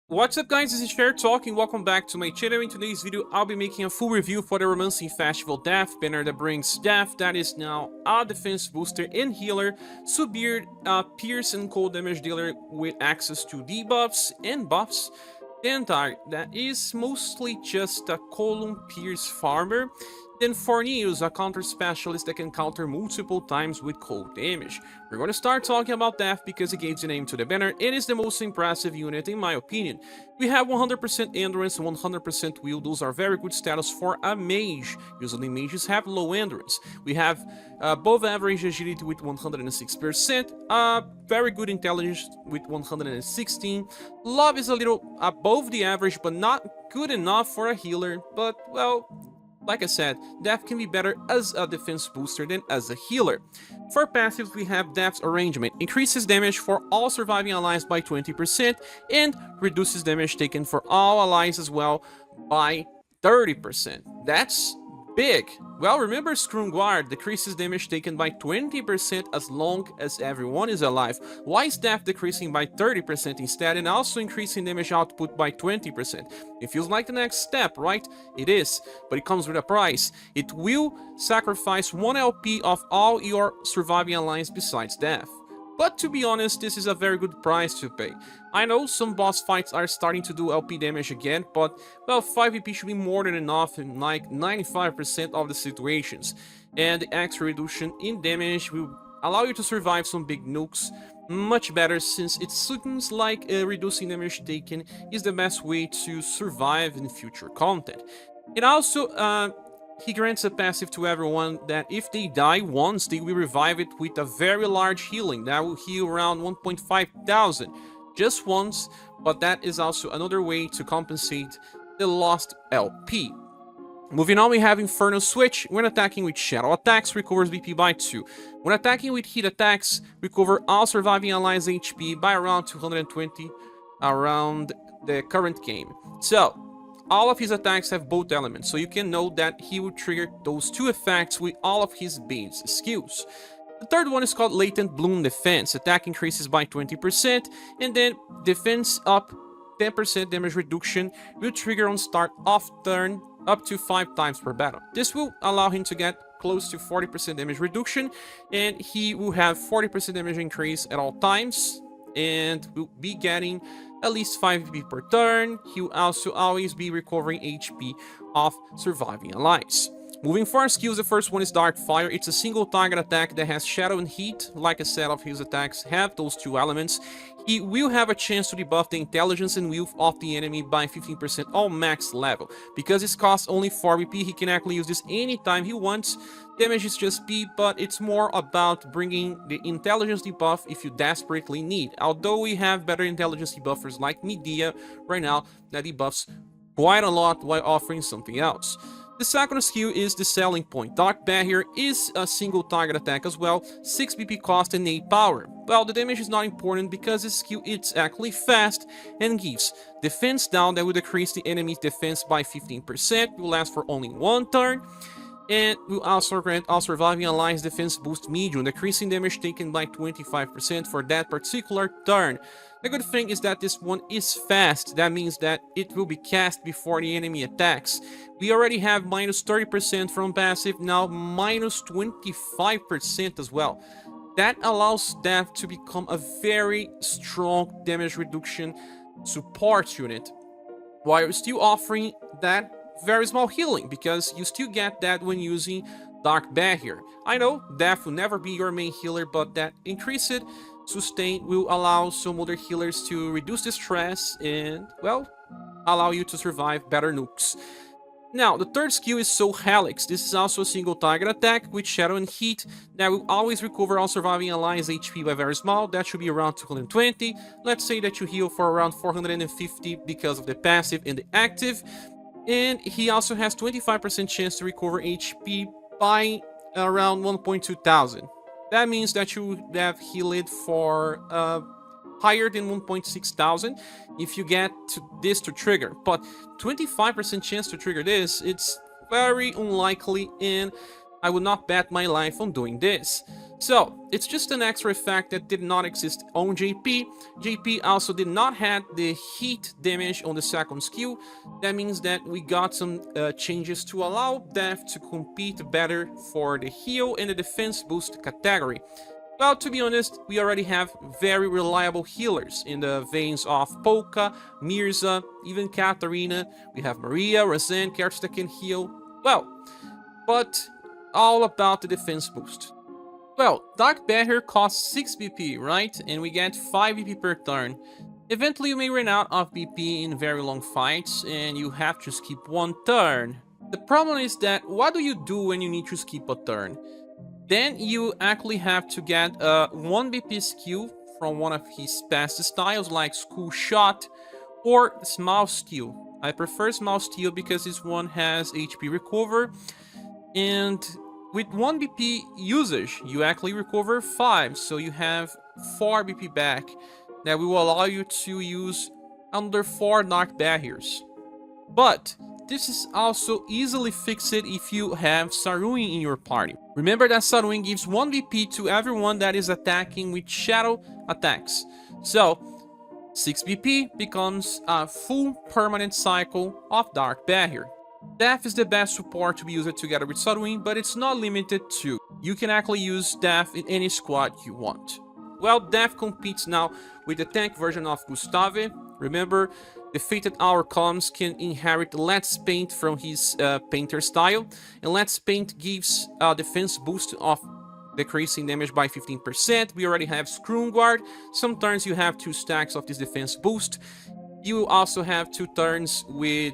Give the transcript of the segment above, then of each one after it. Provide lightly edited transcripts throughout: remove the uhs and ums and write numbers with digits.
What's up guys, this is Share Talking, welcome back to my channel. In today's video, I'll be making a full review for the Romancing Festival Death banner that brings Death, that is now a defense booster and healer, Subir, Pierce and cold damage dealer with access to debuffs and buffs, Dentar, that is mostly just a column Pierce farmer, then Forneus, a counter specialist that can counter multiple times with cold damage. We're going to start talking about Death because it gives the name to the banner. It is the most impressive unit in my opinion. We have 100% endurance and 100% will. Those are very good status for a mage. Usually mages have low endurance. We have above average agility with 106%, very good intelligence with 116. Love is a little above the average but not good enough for a healer, but well, like I said, Death can be better as a defense booster than as a healer. For passives, we have Death's Arrangement. Increases damage for all surviving allies by 20% and reduces damage taken for all allies as well by 30%. That's big. Well, remember Scrumguard decreases damage taken by 20% as long as everyone is alive. Why is Death decreasing by 30% instead and also increasing damage output by 20%? It feels like the next step, right? It is, but it comes with a price. It will sacrifice 1 LP of all your surviving allies besides Death. But to be honest, this is a very good price to pay. I know some boss fights are starting to do LP damage again, but well, 5 EP should be more than enough in like 95% of the situations. And the extra reduction in damage will allow you to survive some big nukes much better, since it seems like reducing damage taken is the best way to survive in future content. It also he grants a passive to everyone that if they die once, they will revive it with a very large healing that will heal around 1.5 thousand just once, but that is also another way to compensate the lost LP. Moving on, we have Inferno Switch. When attacking with Shadow attacks, recovers BP by 2. When attacking with Heat attacks, recover all surviving allies HP by around 220 around the current game. So, all of his attacks have both elements, so you can know that he will trigger those two effects with all of his base skills. The third one is called Latent Bloom Defense. Attack increases by 20%, and then defense up 10% damage reduction will trigger on start of turn up to 5 times per battle. This will allow him to get close to 40% damage reduction, and he will have 40% damage increase at all times, and will be getting at least 5 HP per turn. He will also always be recovering HP of surviving allies. Moving for our skills, the first one is Dark Fire. It's a single target attack that has Shadow and Heat. Like a set of his attacks have those two elements. He will have a chance to debuff the intelligence and will of the enemy by 15% on max level. Because this costs only 4 BP, he can actually use this anytime he wants. Damage is just P, but it's more about bringing the intelligence debuff if you desperately need. Although we have better intelligence debuffers like Medea right now that debuffs quite a lot while offering something else. The second skill is the selling point. Dark Barrier is a single target attack as well, 6 BP cost and 8 power. Well, the damage is not important because this skill is actually fast and gives defense down that will decrease the enemy's defense by 15%, will last for only 1 turn, and will also grant all surviving allies defense boost medium, decreasing damage taken by 25% for that particular turn. The good thing is that this one is fast. That means that it will be cast before the enemy attacks. We already have minus 30% from passive, now minus 25% as well. That allows Death to become a very strong damage reduction support unit, while still offering that very small healing, because you still get that when using Dark Barrier. I know Death will never be your main healer, but that increased sustain will allow some other healers to reduce the stress and, well, allow you to survive better nukes. Now, the third skill is Soul Helix. This is also a single target attack with Shadow and Heat that will always recover all surviving allies HP by very small. That should be around 220. Let's say that you heal for around 450 because of the passive and the active. And he also has 25% chance to recover HP by around 1.2 thousand. That means that you have healed for higher than 1.6 thousand if you get this to trigger. But 25% chance to trigger this, it's very unlikely, and I would not bet my life on doing this. So, it's just an extra effect that did not exist on JP. JP also did not have the heat damage on the second skill. That means that we got some changes to allow Death to compete better for the heal and the defense boost category. Well, to be honest, we already have very reliable healers in the veins of Polka, Mirza, even Katarina. We have Maria, Razan, characters that can heal. Well, but all about the defense boost. Well, Dark Barrier costs 6 BP, right? And we get 5 BP per turn. Eventually you may run out of BP in very long fights, and you have to skip one turn. The problem is that what do you do when you need to skip a turn? Then you actually have to get a 1 BP skill from one of his past styles like School Shot or Small Skill. I prefer Small Skill because this one has HP recover, and with 1 BP usage, you actually recover 5, so you have 4 BP back that will allow you to use under 4 Dark Barriers. But this is also easily fixed if you have Sarui in your party. Remember that Sarui gives 1 BP to everyone that is attacking with shadow attacks. So 6 BP becomes a full permanent cycle of Dark Barrier. Death is the best support to be used together with Sarui, but it's not limited to. You can actually use Death in any squad you want. Well, Death competes now with the tank version of Gustave. Remember, the Fated Hour columns can inherit Let's Paint from his painter style, and Let's Paint gives a defense boost of decreasing damage by 15%. We already have Screw Guard. Some turns you have 2 stacks of this defense boost. You also have 2 turns with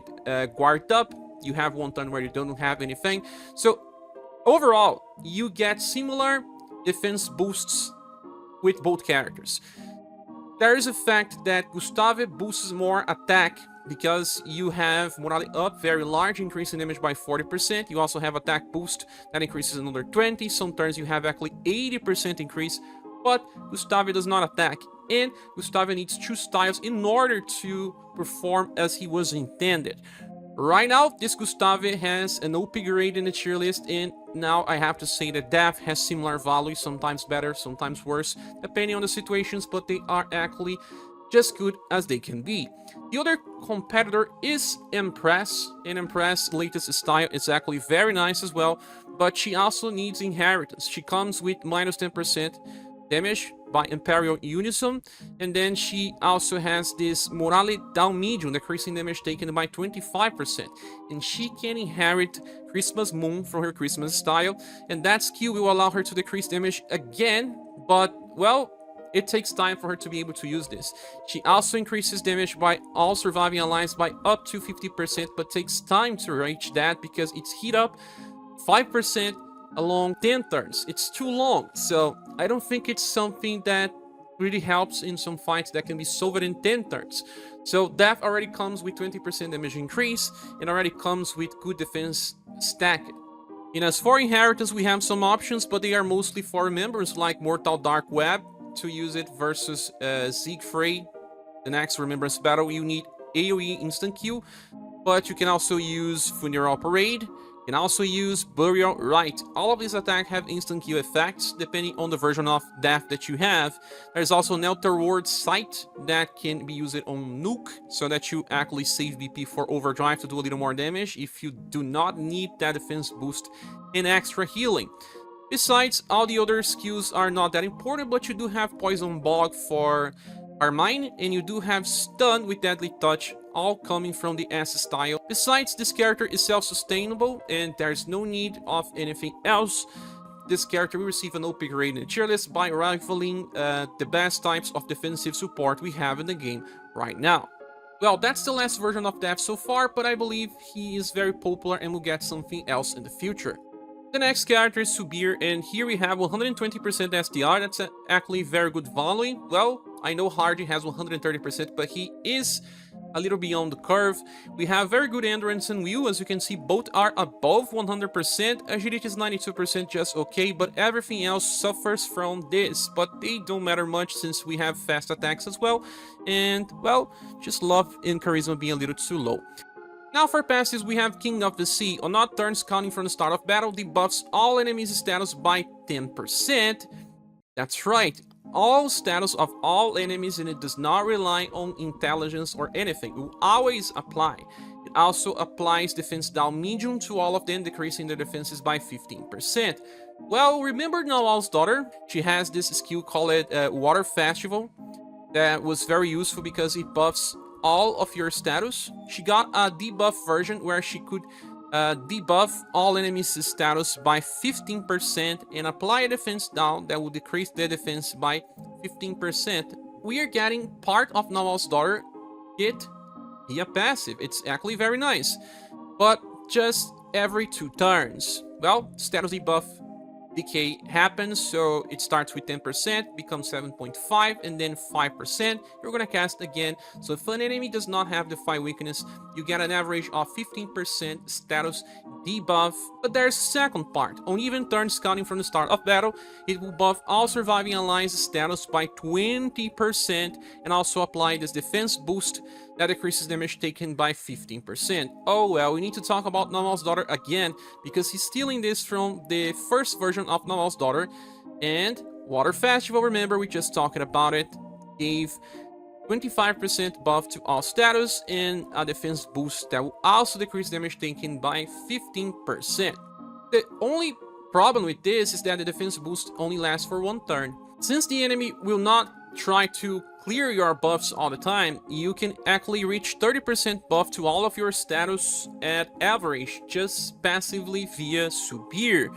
Guard Up. You have 1 turn where you don't have anything. So overall, you get similar defense boosts with both characters. There is a fact that Gustave boosts more attack because you have Morale Up, very large, increasing damage by 40%. You also have attack boost that increases another 20. Some turns you have actually 80% increase, but Gustave does not attack. And Gustave needs 2 styles in order to perform as he was intended. Right now, this Gustave has an OP grade in the tier list, and now I have to say that Death has similar values, sometimes better, sometimes worse, depending on the situations, but they are actually just good as they can be. The other competitor is Empress, and Empress' latest style is actually very nice as well, but she also needs inheritance. She comes with minus 10% damage by Imperial Unison, and then she also has this Morale down medium, decreasing damage taken by 25%, and she can inherit Christmas Moon from her Christmas style, and that skill will allow her to decrease damage again, but, well, it takes time for her to be able to use this. She also increases damage by all surviving allies by up to 50%, but takes time to reach that because it's heat up 5% along 10 turns. It's too long, so I don't think it's something that really helps in some fights that can be solved in 10 turns. So Death already comes with 20% damage increase and already comes with good defense stacked. And as for inheritance, we have some options, but they are mostly for remembrance, like Mortal Dark Web to use it versus Siegfried. The next remembrance battle, you need AoE instant kill, but you can also use Funeral Parade. You can also use Burial Rite. All of these attacks have instant kill effects, depending on the version of Death that you have. There's also Nelter Ward Sight that can be used on Nuke, so that you actually save BP for Overdrive to do a little more damage if you do not need that defense boost and extra healing. Besides, all the other skills are not that important, but you do have Poison Bog for Armine, and you do have Stun with Deadly Touch, all coming from the S style. Besides, this character is self-sustainable, and there's no need of anything else. This character will receive an OP grade in the tier list by rivaling the best types of defensive support we have in the game right now. Well, that's the last version of Death so far, but I believe he is very popular and will get something else in the future. The next character is Subir, and here we have 120% SDR. That's actually very good value. Well, I know Hardy has 130%, but he is a little beyond the curve. We have very good endurance and will. As you can see, both are above 100%. Agility is 92%, just okay, but everything else suffers from this. But they don't matter much since we have fast attacks as well. And, well, just love and charisma being a little too low. Now for passives, we have King of the Sea. On odd turns counting from the start of battle, debuffs all enemies' status by 10%. That's right. All status of all enemies, and it does not rely on intelligence or anything. It will always apply. It also applies defense down medium to all of them, decreasing their defenses by 15%. Well, remember Nawal's daughter? She has this skill called Water Festival that was very useful because it buffs all of your status. She got a debuff version where she could debuff all enemies' status by 15% and apply a defense down that will decrease their defense by 15%. We are getting part of Nawal's daughter kit via passive. It's actually very nice, but just every 2 turns. Well, status debuff decay happens, so it starts with 10%, becomes 7.5, and then 5%. You're gonna cast again. So if an enemy does not have the 5 weakness, you get an average of 15% status debuff. But there's a second part. On even turns counting from the start of battle, it will buff all surviving allies status by 20% and also apply this defense boost that decreases damage taken by 15%. Oh well, we need to talk about Nawal's daughter again because he's stealing this from the first version of Nawal's daughter. And Water Festival, remember we just talked about it, gave 25% buff to all status and a defense boost that will also decrease damage taken by 15%. The only problem with this is that the defense boost only lasts for 1 turn. Since the enemy will not try to clear your buffs all the time, you can actually reach 30% buff to all of your status at average just passively via Subir.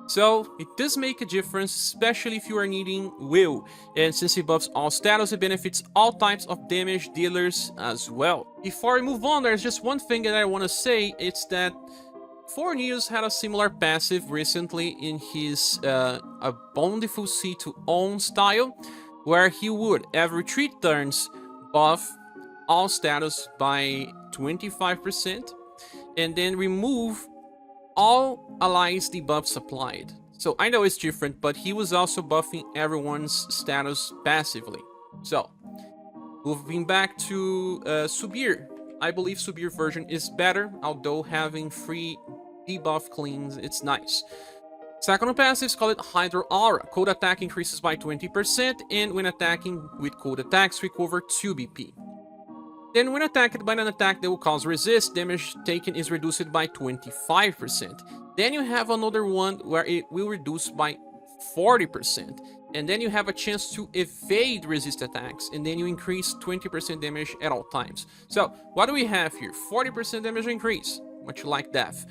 So it does make a difference, especially if you are needing Will, and since it buffs all status, it benefits all types of damage dealers as well. Before we move on, there's just one thing that I want to say, it's that Forneus had a similar passive recently in his A Bountiful Sea to Own style, where he would, every 3 turns, buff all status by 25%, and then remove all allies debuffs applied. So I know it's different, but he was also buffing everyone's status passively. So, moving back to Subir. I believe Subir version is better, although having free debuff cleans, it's nice. Second passive is called Hydro Aura. Cold attack increases by 20%, and when attacking with cold attacks, recover 2 BP. Then when attacked by an attack that will cause resist, damage taken is reduced by 25%. Then you have another one where it will reduce by 40%. And then you have a chance to evade resist attacks, and then you increase 20% damage at all times. So what do we have here? 40% damage increase, much like death.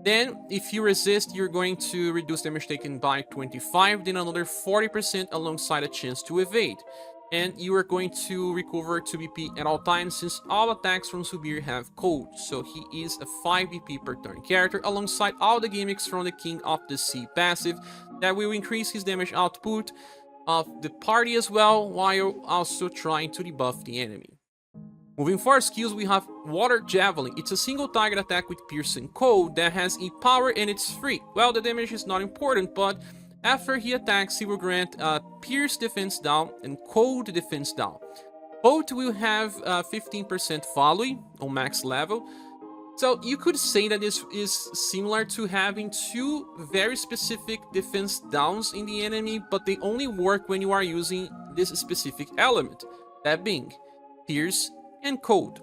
Then, if you resist, you're going to reduce damage taken by 25, then another 40% alongside a chance to evade. And you are going to recover 2 BP at all times since all attacks from Subir have cold, so he is a 5 BP per turn character alongside all the gimmicks from the King of the Sea passive that will increase his damage output of the party as well, while also trying to debuff the enemy. Moving for our skills, we have Water Javelin. It's a single target attack with Pierce and Cold that has E power and it's free. Well, the damage is not important, but after he attacks, he will grant Pierce defense down and Cold defense down. Both will have 15% volley on max level. So you could say that this is similar to having 2 very specific defense downs in the enemy, but they only work when you are using this specific element, that being Pierce and Cold.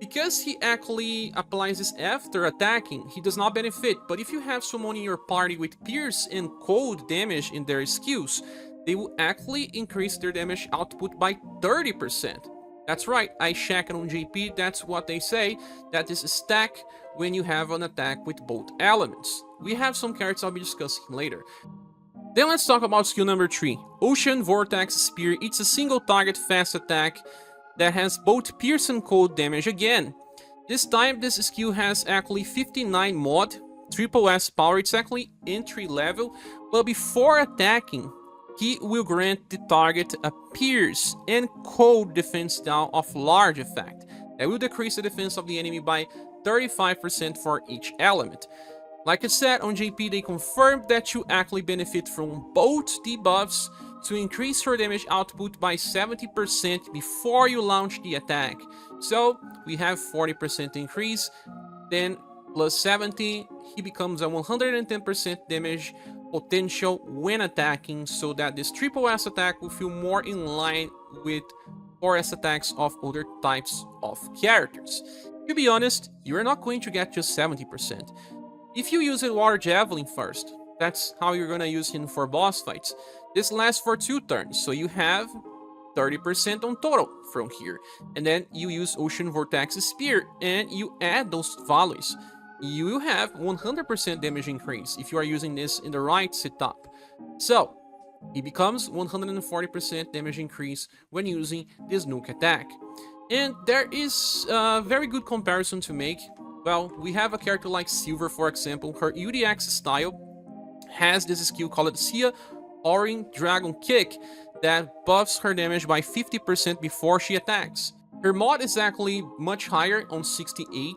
Because he actually applies this after attacking, he does not benefit, but if you have someone in your party with Pierce and Cold damage in their skills, they will actually increase their damage output by 30%. That's right, I checked on JP, that's what they say, that is a stack when you have an attack with both elements. We have some characters I'll be discussing later. Then let's talk about skill number 3, Ocean Vortex Spear. It's a single target fast attack that has both Pierce and Cold damage again. This time this skill has actually 59 mod, triple S power, it's actually entry level, but before attacking, he will grant the target a Pierce and Cold defense down of large effect. That will decrease the defense of the enemy by 35% for each element. Like I said, on JP they confirmed that you actually benefit from both debuffs to increase your damage output by 70% before you launch the attack. So we have 40% increase, then plus 70, he becomes a 110% damage potential when attacking, so that this triple S attack will feel more in line with 4S attacks of other types of characters. To be honest, you are not going to get just 70%. If you use a Water Javelin first, that's how you're gonna use him for boss fights. This lasts for 2 turns, so you have 30% on total from here. And then you use Ocean Vortex Spear and you add those values. You will have 100% damage increase if you are using this in the right setup. So, it becomes 140% damage increase when using this nuke attack. And there is a very good comparison to make. Well, we have a character like Silver, for example. Her UDX style has this skill called Sia Orin Dragon Kick that buffs her damage by 50% before she attacks. Her mod is actually much higher on 68,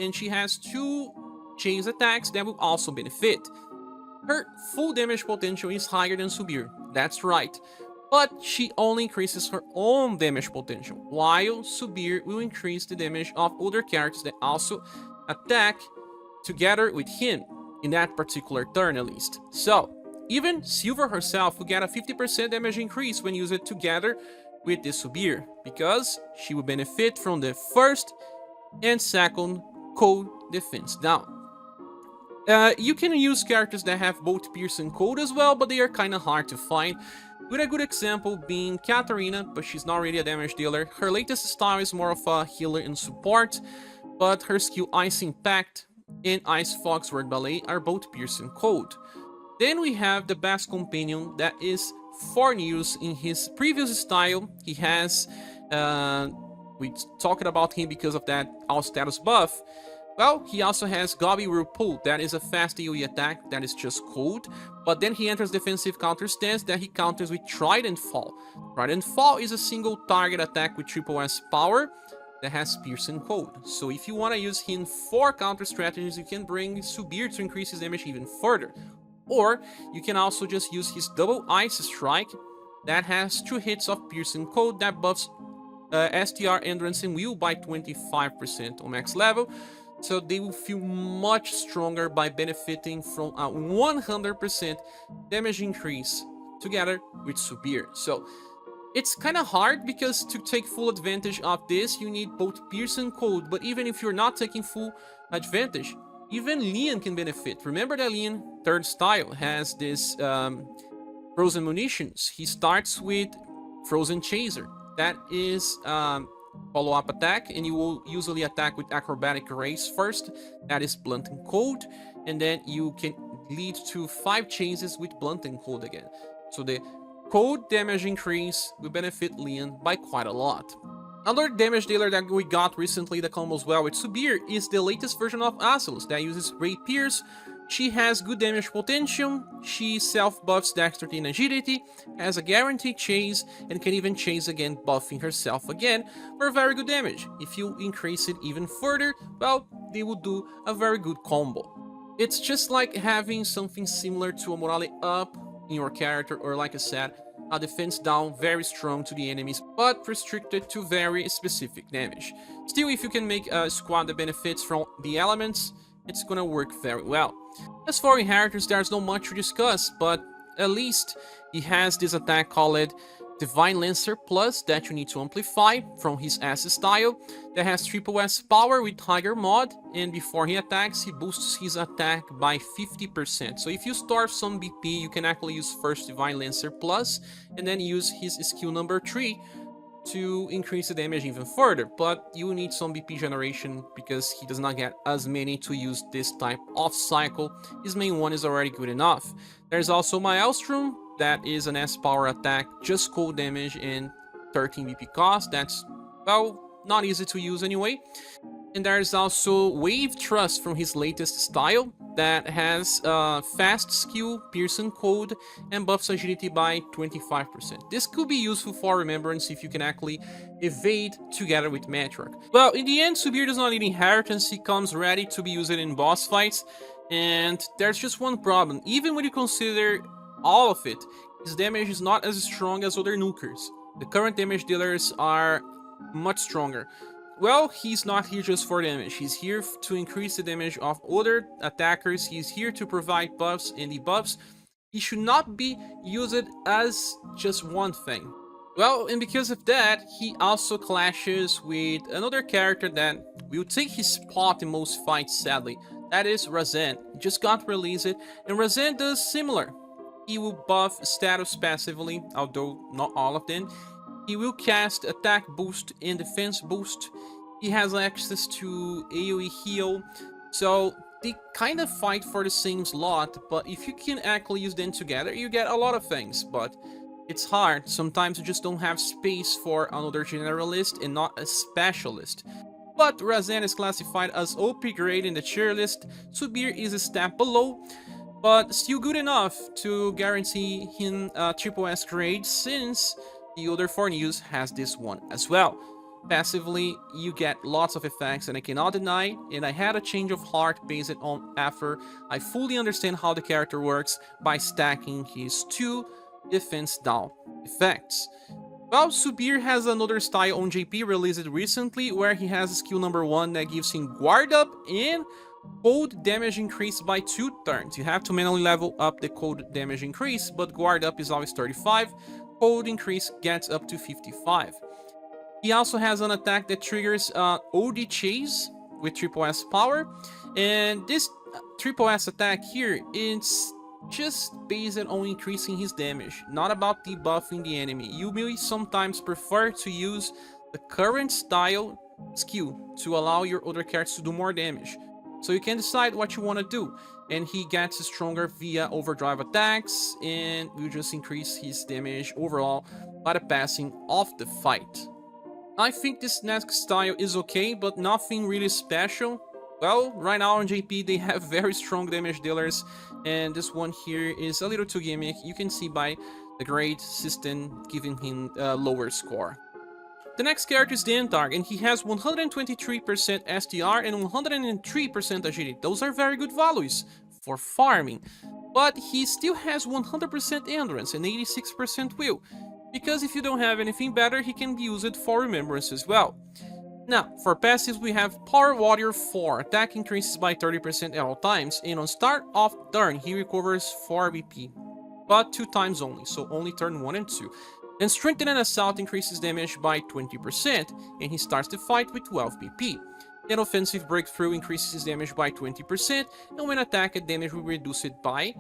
and she has 2 chains attacks that will also benefit. Her full damage potential is higher than Subir, that's right, but she only increases her own damage potential, while Subir will increase the damage of other characters that also attack together with him, in that particular turn at least. So, even Silver herself will get a 50% damage increase when used together with the Subir, because she will benefit from the first and second cold defense down. You can use characters that have both Pierce and Cold as well, but they are kinda hard to find, with a good example being Katarina, but she's not really a damage dealer. Her latest style is more of a healer and support, but her skill Ice Impact and Ice Fox Word Ballet are both Pierce and Cold. Then we have the best companion that is Forneus in his previous style. He has, we talked about him because of that all status buff. Well, he also has Gobi Whirlpool, that is a fast AoE attack that is just cold, but then he enters defensive counter stance that he counters with Trident Fall. Trident Fall is a single target attack with triple S power that has Pierce and Cold. So if you want to use him for counter strategies, you can bring Subir to increase his damage even further. Or you can also just use his double Ice Strike that has 2 hits of Pierce and Cold that buffs STR, Endurance, and Will by 25% on max level. So they will feel much stronger by benefiting from a 100% damage increase together with Subir. So it's kind of hard because to take full advantage of this, you need both Pierce and Cold. But even if you're not taking full advantage, even Lian can benefit. Remember that Lian, third style, has this Frozen Munitions. He starts with Frozen Chaser. That is follow-up attack, and you will usually attack with Acrobatic Race first. That is Blunt and Cold, and then you can lead to 5 chases with Blunt and Cold again. So the cold damage increase will benefit Lian by quite a lot. Another damage dealer that we got recently that combos well with Subir is the latest version of Azelus that uses Ray Pierce. She has good damage potential, she self-buffs Dexterity and Agility, has a guaranteed chase, and can even chase again, buffing herself again for very good damage. If you increase it even further, well, they will do a very good combo. It's just like having something similar to a morale up in your character, or like I said, a defense down very strong to the enemies, but restricted to very specific damage. Still, if you can make a squad that benefits from the elements, it's gonna work very well. As for inheritors, there's not much to discuss, but at least he has this attack called Divine Lancer Plus that you need to amplify from his S style, that has triple S power with Tiger mod, and before he attacks, he boosts his attack by 50%. So if you starve some BP, you can actually use first Divine Lancer Plus, and then use his skill number 3 to increase the damage even further, but you need some BP generation because he does not get as many to use this type of cycle. His main one is already good enough. There's also Maelstrom, that is an S power attack, just cold damage and 13 BP cost. That's, well, not easy to use anyway. And there's also Wave Thrust from his latest style that has fast skill, Pierce and Cold, and buffs agility by 25%. This could be useful for Remembrance if you can actually evade together with Matriarch. Well, in the end, Subir does not need inheritance, he comes ready to be used in boss fights, and there's just one problem. Even when you consider all of it, his damage is not as strong as other nukers. The current damage dealers are much stronger. Well, he's not here just for damage, he's here to increase the damage of other attackers, he's here to provide buffs and debuffs he should not be used as just one thing. Well, and because of that, he also clashes with another character that will take his spot in most fights, sadly. That is Razan. He just got released, and Razan does similar. He will buff status passively, although not all of them. He will cast attack boost and defense boost. He has access to AoE heal, so they kind of fight for the same slot, but if you can actually use them together, you get a lot of things, but it's hard. Sometimes you just don't have space for another generalist and not a specialist. But Razan is classified as OP grade in the tier list, Subir is a step below, but still good enough to guarantee him triple S grade since the other Fornews has this one as well. Passively, you get lots of effects and I cannot deny, and I had a change of heart based on after I fully understand how the character works by stacking his 2 defense down effects. Well, Subir has another style on JP released recently where he has skill number 1 that gives him guard up and cold damage increase by 2 turns. You have to manually level up the cold damage increase, but guard up is always 35, cold increase gets up to 55. He also has an attack that triggers OD Chase with triple S power, and this triple S attack here is just based on increasing his damage, not about debuffing the enemy. You may sometimes prefer to use the current style skill to allow your other characters to do more damage. So you can decide what you want to do, and he gets stronger via overdrive attacks, and will just increase his damage overall by the passing of the fight. I think this next style is okay, but nothing really special. Well, right now on JP they have very strong damage dealers, and this one here is a little too gimmick. You can see by the grade system giving him a lower score. The next character is Dentark, and he has 123% STR and 103% agility. Those are very good values for farming, but he still has 100% endurance and 86% will, because if you don't have anything better, he can be used for remembrance as well. Now, for passives, we have Power Warrior 4. Attack increases by 30% at all times, and on start of turn, he recovers 4 BP, but 2 times only, so only turn 1 and 2. Then Strengthen and Assault increases damage by 20%, and he starts the fight with 12 BP. Then Offensive Breakthrough increases his damage by 20%, and when attacked, damage will reduce it by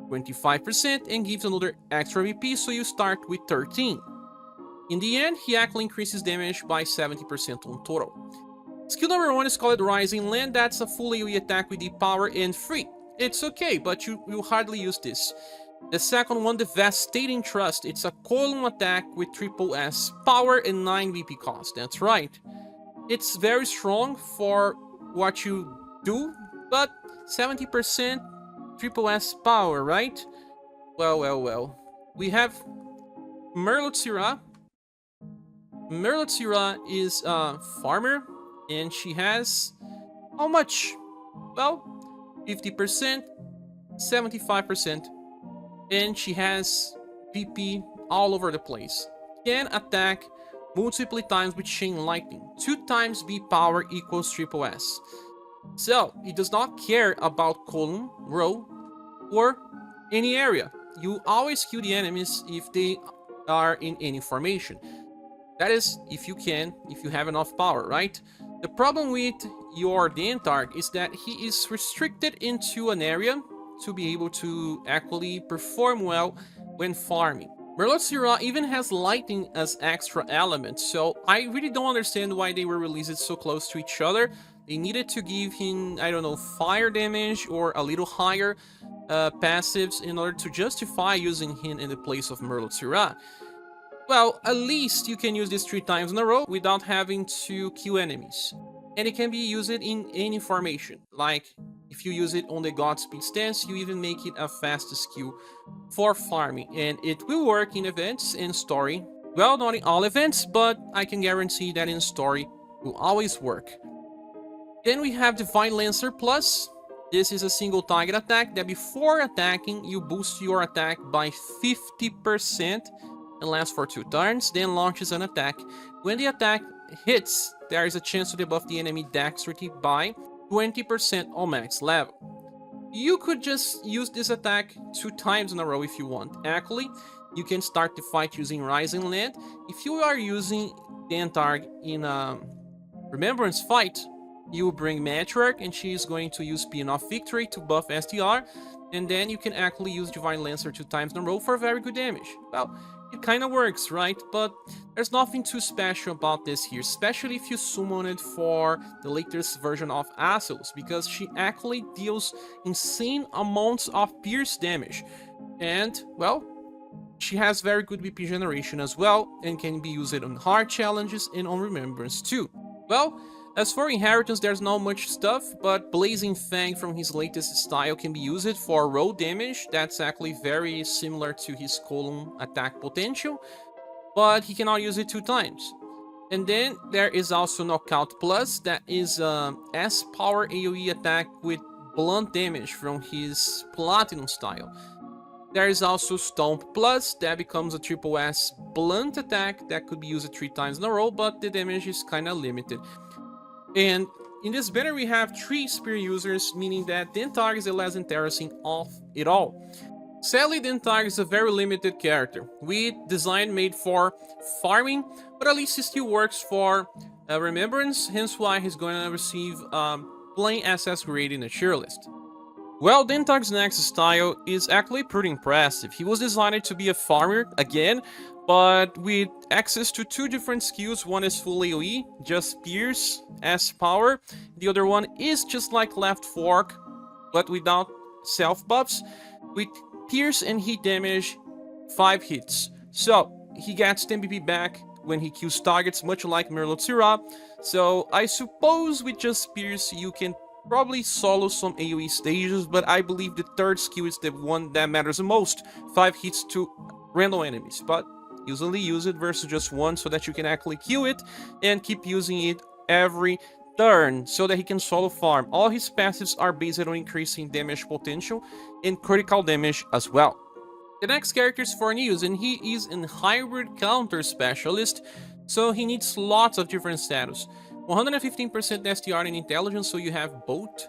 25% and gives another extra BP, so you start with 13. In the end, he actually increases damage by 70% on total. Skill number 1 is called Rising Land. That's a full AoE attack with the power and free. It's okay, but you will hardly use this. The second one, Devastating Trust. It's a column attack with triple S power and 9 BP cost. That's right. It's very strong for what you do, but 70% triple S power, right? Well. We have Merlutsira. Merlutsira is a farmer, and she has how much? Well, 50%, 75%, and she has PP all over the place. Can attack multiple times with Chain Lightning. 2 times B power equals triple S. So, it does not care about column, row, or any area. You always kill the enemies if they are in any formation. That is, if you can, if you have enough power, right? The problem with your Dentark is that he is restricted into an area to be able to actually perform well when farming. Merlutsira even has lightning as extra element, so I really don't understand why they were released so close to each other. They needed to give him, I don't know, fire damage or a little higher passives in order to justify using him in the place of Merlutsira. Well, at least you can use this 3 times in a row without having to kill enemies. And it can be used in any formation. Like, if you use it on the Godspeed stance, you even make it a fast skill for farming. And it will work in events and story. Well, not in all events, but I can guarantee that in story it will always work. Then we have Divine Lancer Plus. This is a single target attack that before attacking, you boost your attack by 50%. And lasts for 2 turns, then launches an attack. When the attack hits, there is a chance to debuff the enemy dexterity by 20% on max level. You could just use this attack 2 times in a row if you want. Actually, you can start the fight using Rising Land. If you are using Dentarg in a Remembrance fight, you bring Matriarch and she is going to use Paean of Victory to buff SDR, and then you can actually use Divine Lancer 2 times in a row for very good damage. Well, it kinda works, right? But there's nothing too special about this here, especially if you summon it for the latest version of Asos, because she actually deals insane amounts of pierce damage. And, well, she has very good BP generation as well, and can be used on hard challenges and on Remembrance too. Well, as for Inheritance, there's not much stuff, but Blazing Fang from his latest style can be used for roll damage. That's actually very similar to his column attack potential, but he cannot use it 2 times. And then there is also Knockout Plus, that is S-Power AoE attack with blunt damage from his Platinum style. There is also Stomp Plus, that becomes a triple S blunt attack that could be used 3 times in a row, but the damage is kinda limited. And in this banner we have 3 spear users, meaning that Dentarg is the less interesting of it all. Sadly, Dentarg is a very limited character. We design made for farming, but at least he still works for Remembrance, hence why he's going to receive plain SS grade in the tier list. Well, Dentarg's next style is actually pretty impressive. He was designed to be a farmer again, but with access to 2 different skills. One is full AoE, just Pierce, S-Power. The other one is just like Left Fork, but without self buffs, with Pierce and hit damage 5 hits. So, he gets 10 BP back when he kills targets, much like Merlot Syrah. So, I suppose with just Pierce you can probably solo some AoE stages, but I believe the 3rd skill is the one that matters the most. 5 hits to random enemies, but usually use it versus just 1 so that you can actually kill it and keep using it every turn so that he can solo farm. All his passives are based on increasing damage potential and critical damage as well. The next character is Forneus, and he is a hybrid counter specialist, so he needs lots of different status. 115% STR in intelligence, so you have both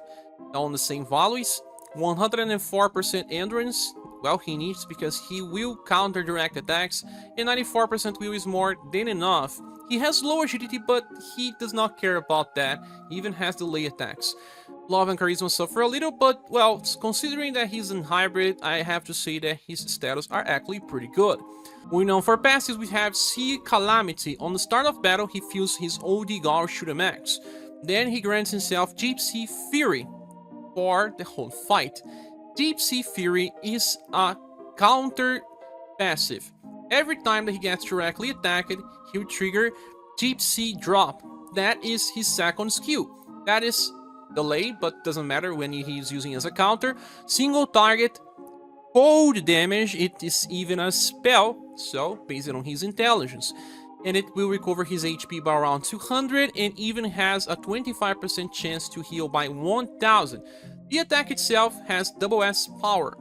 on the same values. 104% endurance, well, he needs because he will counter direct attacks, and 94% will is more than enough. He has low agility, but he does not care about that. He even has delay attacks. Love and Charisma suffer a little, but, well, considering that he's in hybrid, I have to say that his status are actually pretty good. Moving on for passives, we have Sea Calamity. On the start of battle, he feels his OD Gauge to the max. Then he grants himself Deep Sea Fury for the whole fight. Deep Sea Fury is a counter passive. Every time that he gets directly attacked, he will trigger Deep Sea Drop. That is his 2nd skill. That is delay, but doesn't matter when he is using as a counter. Single target, cold damage, it is even a spell, so based on his intelligence. And it will recover his HP by around 200 and even has a 25% chance to heal by 1000. The attack itself has double S power.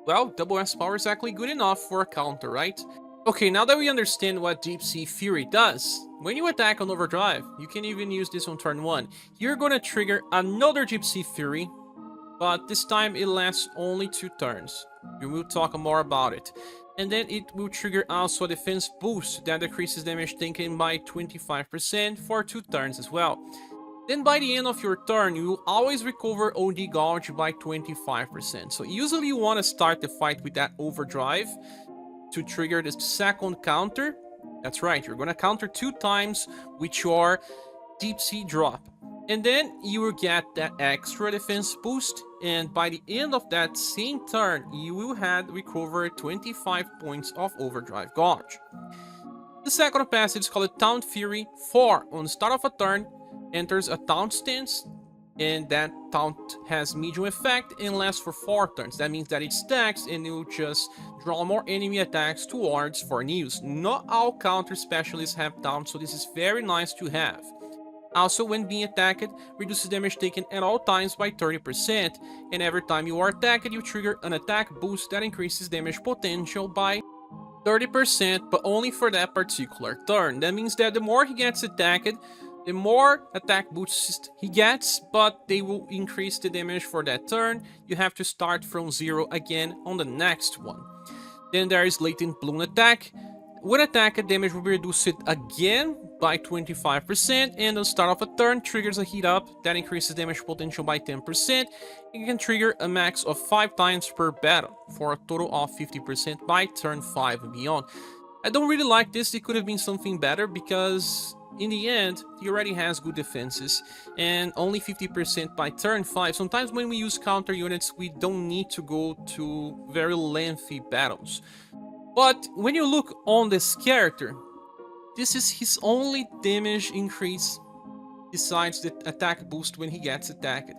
Well, double S power is actually good enough for a counter, right? Okay, now that we understand what Deep Sea Fury does, when you attack on Overdrive, you can even use this on turn 1. You're gonna trigger another Deep Sea Fury, but this time it lasts only 2 turns. We will talk more about it. And then it will trigger also a defense boost that decreases damage taken by 25% for 2 turns as well. Then by the end of your turn, you will always recover OD Gauge by 25%. So usually you want to start the fight with that Overdrive to trigger the 2nd counter. That's right, you're going to counter 2 times with your Deep Sea Drop. And then you will get that extra defense boost, and by the end of that same turn, you will have recovered 25 points of Overdrive Gauge. The 2nd passive is called Taunt Fury 4. On the start of a turn, enters a taunt stance, and that taunt has medium effect and lasts for 4 turns. That means that it stacks and you just draw more enemy attacks towards Forneus. Not all counter specialists have taunt, so this is very nice to have. Also, when being attacked, reduces damage taken at all times by 30%, and every time you are attacked, you trigger an attack boost that increases damage potential by 30%, but only for that particular turn. That means that the more he gets attacked, the more attack boosts he gets, but they will increase the damage for that turn. You have to start from 0 again on the next one. Then there is Latent Balloon Attack. When attacked, damage will be reduced again by 25%, and the start of a turn triggers a heat up that increases damage potential by 10%. It can trigger a max of 5 times per battle, for a total of 50% by turn 5 and beyond. I don't really like this. It could have been something better because in the end, he already has good defenses and only 50% by turn 5. Sometimes when we use counter units, we don't need to go to very lengthy battles. But when you look on this character, this is his only damage increase besides the attack boost when he gets attacked.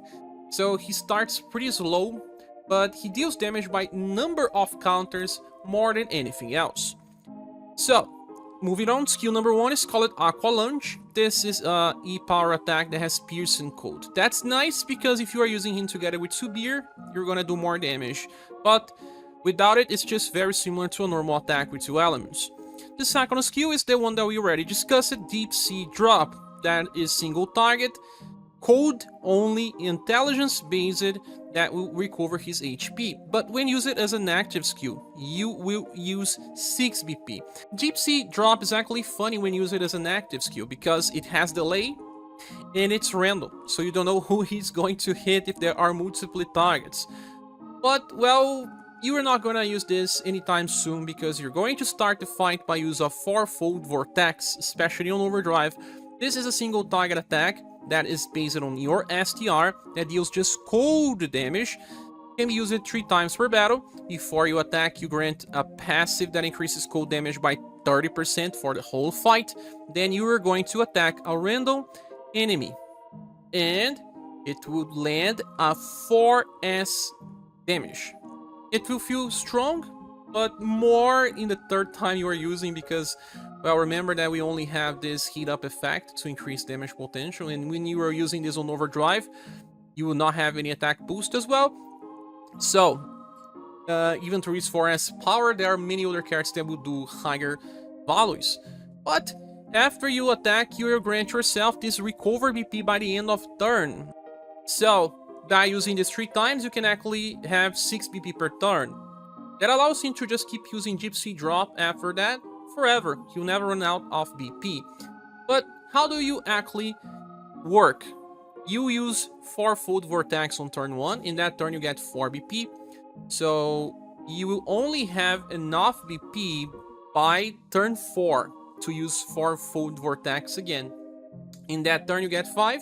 So he starts pretty slow, but he deals damage by number of counters more than anything else. So, moving on, skill number 1 is called Aqua Lunge. This is a E-power attack that has Piercing Cold. That's nice because if you are using him together with Subir, you're gonna do more damage. But without it, it's just very similar to a normal attack with 2 elements. The second skill is the one that we already discussed, Deep Sea Drop. That is single target, cold only, intelligence based, that will recover his HP. But when used as an active skill, you will use 6 BP. Deep Sea Drop is actually funny when used as an active skill because it has delay and it's random, so you don't know who he's going to hit if there are multiple targets. But, well, you are not gonna use this anytime soon because you're going to start the fight by use of 4-fold Vortex, especially on Overdrive. This is a single target attack that is based on your STR that deals just cold damage. Can be used 3 times per battle. Before you attack, you grant a passive that increases cold damage by 30% for the whole fight. Then you are going to attack a random enemy, and it would land a 4S damage. It will feel strong, but more in the 3rd time you are using because, well, remember that we only have this heat up effect to increase damage potential, and when you are using this on Overdrive, you will not have any attack boost as well. So, even to reach 4S power, there are many other cards that will do higher values. But after you attack, you will grant yourself this recover BP by the end of turn. So, by using this 3 times, you can actually have 6 BP per turn. That allows him to just keep using Deep Sea Drop after that forever. He'll never run out of BP. But how do you actually work? You use 4-fold Vortex on turn 1. In that turn, you get 4 BP. So you will only have enough BP by turn 4 to use 4-fold Vortex again. In that turn, you get 5.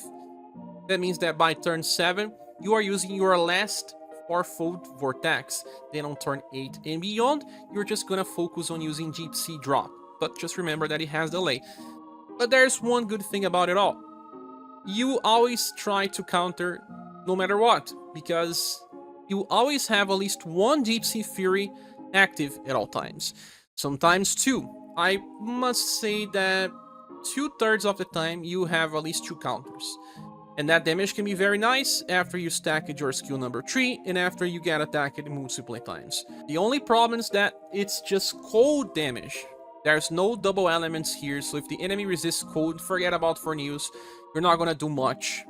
That means that by turn 7, you are using your last 4-fold Vortex. Then on turn 8 and beyond, you're just gonna focus on using Deep Sea Drop. But just remember that it has delay. But there's one good thing about it all. You always try to counter no matter what, because you always have at least 1 Deep Sea Fury active at all times. Sometimes 2. I must say that 2/3 of the time you have at least 2 counters. And that damage can be very nice after you stack your skill number 3 and after you get attacked multiple times. The only problem is that it's just cold damage. There's no double elements here, so if the enemy resists cold, forget about Fornews. You're not gonna do much.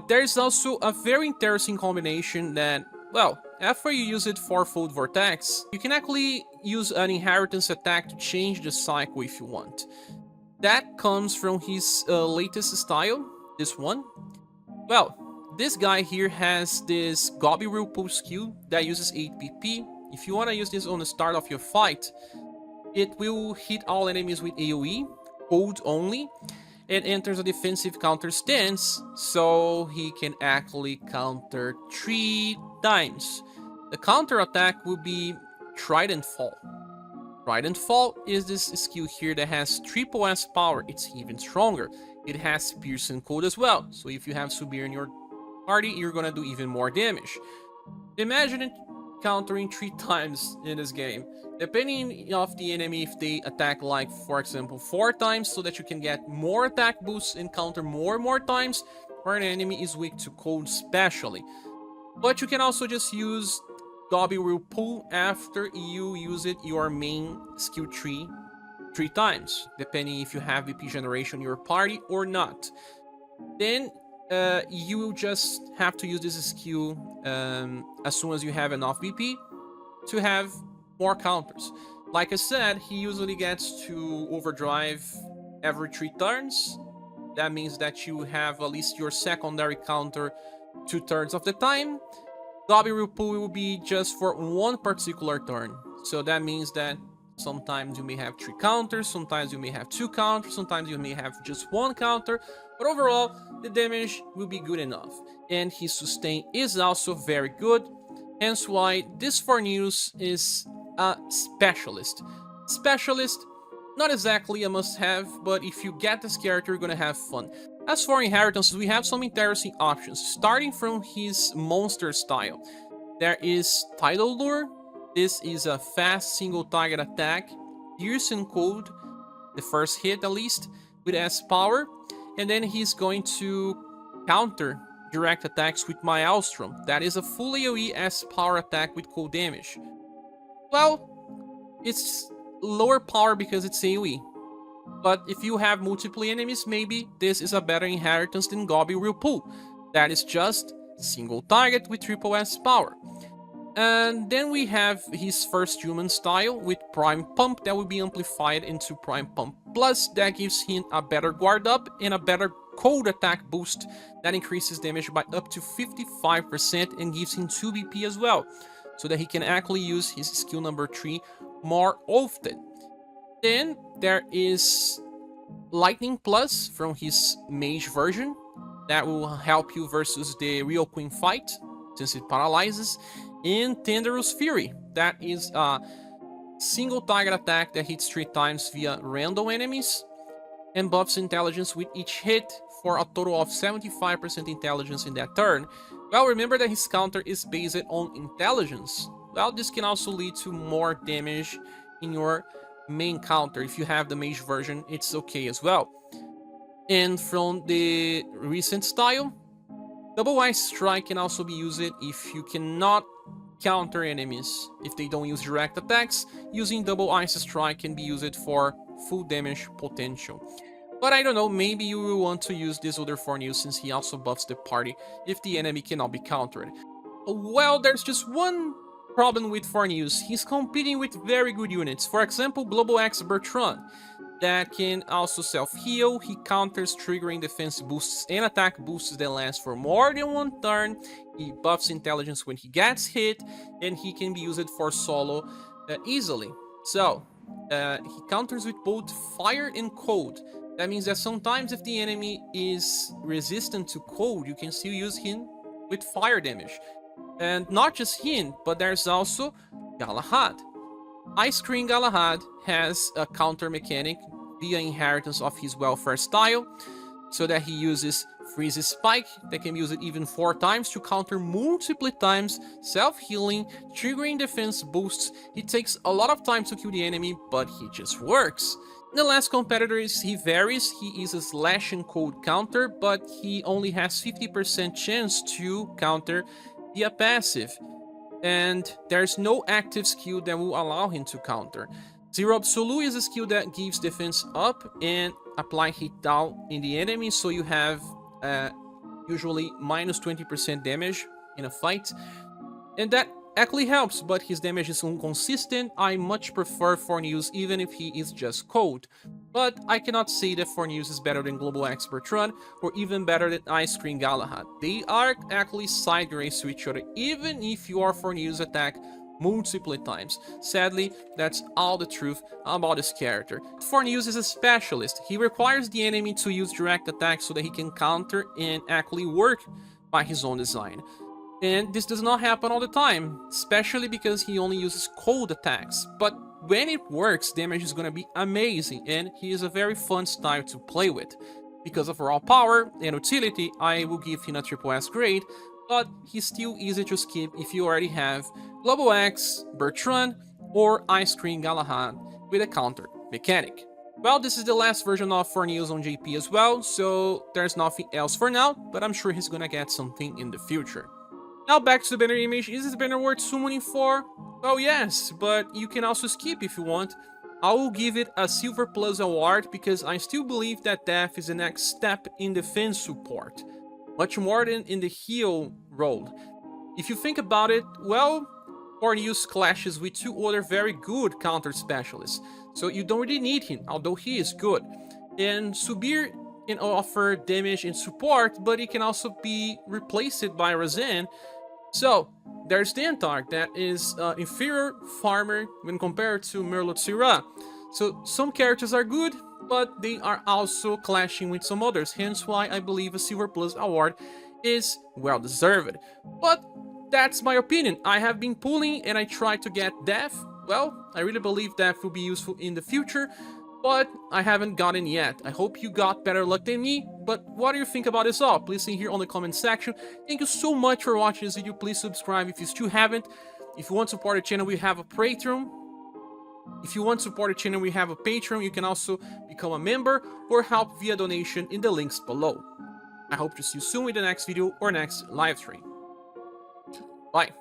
There's also a very interesting combination that, well, after you use it 4-fold Vortex, you can actually use an inheritance attack to change the cycle if you want. That comes from his latest style, this one. Well, this guy here has this Gobi Whirlpool skill that uses 8 BP. If you want to use this on the start of your fight, it will hit all enemies with AoE, cold only. It enters a defensive counter stance, so he can actually counter 3 times. The counter attack will be Trident Fall. Trident Fall is this skill here that has triple S power. It's even stronger. It has Piercing Cold as well, so if you have Subir in your party, you're gonna do even more damage. Imagine it countering 3 times in this game. Depending of the enemy, if they attack like, for example, 4 times so that you can get more attack boosts and counter more times, or an enemy is weak to cold especially. But you can also just use Gobi Whirlpool after you use it your main skill tree 3 times, depending if you have VP generation in your party or not. Then you will just have to use this skill as soon as you have enough VP to have more counters. Like I said, he usually gets to overdrive every 3 turns. That means that you have at least your secondary counter 2/3 of the time. Gobi Ripu will be just for one particular turn. So that means that sometimes you may have 3 counters, sometimes you may have 2 counters, sometimes you may have just 1 counter, but overall the damage will be good enough. And his sustain is also very good, hence why this Forneus is a specialist. Specialist, not exactly a must-have, but if you get this character, you're gonna have fun. As for inheritances, we have some interesting options, starting from his monster style. There is Tidal Lure. This is a fast single target attack, pierce and cold, the first hit at least, with S power, and then he's going to counter direct attacks with Maelstrom. That is a full AoE S power attack with cold damage. Well, it's lower power because it's AoE. But if you have multiple enemies, maybe this is a better inheritance than Gobi Ripu. That is just single target with triple S power. And then we have his first human style with Prime Pump that will be amplified into Prime Pump Plus. That gives him a better guard up and a better cold attack boost that increases damage by up to 55% and gives him 2 BP as well, so that he can actually use his skill number 3 more often. Then there is Lightning Plus from his mage version that will help you versus the Real Queen fight since it paralyzes. And Thunderous Fury, that is a single target attack that hits 3 times via random enemies and buffs intelligence with each hit for a total of 75% intelligence in that turn. Well, remember that his counter is based on intelligence. Well, this can also lead to more damage in your main counter. If you have the mage version, it's okay as well. And from the recent style, Double Ice Strike can also be used if you cannot counter enemies if they don't use direct attacks. Using Double Ice Strike can be used for full damage potential. But I don't know, maybe you will want to use this other Forneus since he also buffs the party if the enemy cannot be countered. Well, there's just one problem with Forneus. He's competing with very good units. For example, Global X Bertrand that can also self-heal. He counters triggering defense boosts and attack boosts that last for more than 1 turn. He buffs intelligence when he gets hit, and he can be used for solo easily. So, he counters with both fire and cold. That means that sometimes if the enemy is resistant to cold, you can still use him with fire damage. And not just him, but there's also Galahad. Ice Cream Galahad has a counter mechanic via inheritance of his welfare style, so that he uses Freeze Spike that can be used even 4 times to counter multiple times, self-healing, triggering defense boosts. He takes a lot of time to kill the enemy, but he just works. The last competitor is Varys. He is a slash and cold counter, but he only has 50% chance to counter via passive, and there's no active skill that will allow him to counter. Zero Absolute is a skill that gives defense up and apply hit down in the enemy, so you have usually minus 20% damage in a fight, and that actually helps, but his damage is inconsistent. I much prefer Forneus even if he is just cold, but I cannot say that Forneus is better than Global X Bertrand or even better than Ice Cream Galahad. They are actually side grades to each other, even if your Forneus attack multiple times. Sadly, that's all the truth about this character. Forneus is a specialist. He requires the enemy to use direct attacks so that he can counter and actually work by his own design. And this does not happen all the time, especially because he only uses cold attacks. But when it works, damage is gonna be amazing, and he is a very fun style to play with. Because of raw power and utility, I will give him a triple S grade, but he's still easy to skip if you already have Global X, Bertrand, or Ice Cream Galahad with a counter mechanic. Well, this is the last version of Forneus on JP as well, so there's nothing else for now, but I'm sure he's gonna get something in the future. Now back to the banner image. Is this banner worth summoning for? Oh yes, but you can also skip if you want. I will give it a Silver Plus award because I still believe that Death is the next step in defense support, much more than in the heal role. If you think about it, well, Cornelius clashes with two other very good counter specialists, so you don't really need him, although he is good. And Subir can offer damage and support, but he can also be replaced by Razan. So, there's Dantark, that is inferior farmer when compared to Merlotsira. So, some characters are good, but they are also clashing with some others, hence why I believe a Silver Plus award is well deserved. But that's my opinion. I have been pulling and I tried to get Death. Well, I really believe Death will be useful in the future, but I haven't gotten yet. I hope you got better luck than me, but what do you think about this all? Please say here on the comment section. Thank you so much for watching this video. Please subscribe if you still haven't. If you want to support the channel, we have a Patreon. If you want to support the channel, we have a Patreon. You can also become a member or help via donation in the links below. I hope to see you soon in the next video or next live stream. Bye.